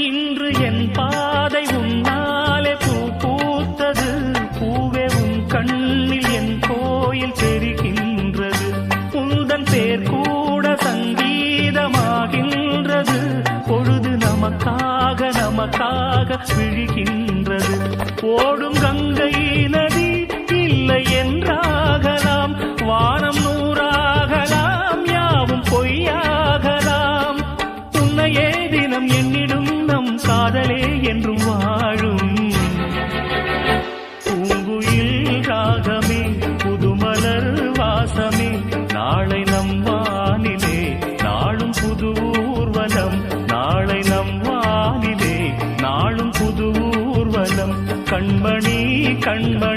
இன்று என் பாதை உன்னாலே பூ பூத்தது. பூவே உன் கண்ணில் என் கோயில் தெரிகின்றது. உந்தன் பேர் கூட சங்கீதமாகின்றது. பொழுது நமக்காக நமக்காக விழுகின்றது. ஓடும் கங்கை நதி இல்லை என்றாகலாம். வானம் நூறாகலாம், யாவும் பொய்யாகலாம். உன்னையே தினம் என்னிடும் நம் காதலே என்றும் வாழும். பூங்குயில் ராகமே, புதுமலர் வாசமே, நாளை நம் வானிலே நாளும் புது ஊர்வலம். நாளை நம் வானிலே நாளும் புது ஊர்வலம். கண்மணி கண்மணி